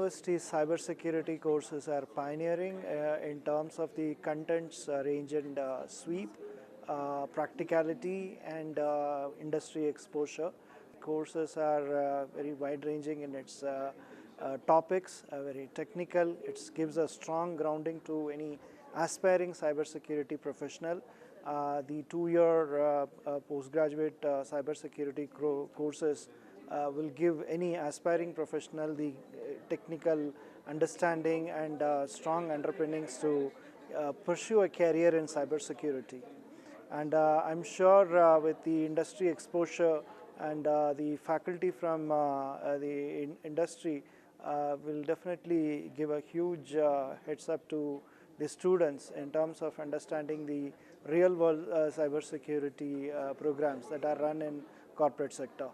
University cybersecurity courses are pioneering in terms of the contents range and sweep, practicality and industry exposure. Courses are very wide-ranging in its topics, very technical. It gives a strong grounding to any aspiring cybersecurity professional. The two-year postgraduate cybersecurity courses will give any aspiring professional the technical understanding and strong underpinnings to pursue a career in cybersecurity. And I'm sure with the industry exposure and the faculty from the industry will definitely give a huge heads up to the students in terms of understanding the real world cybersecurity programs that are run in corporate sector.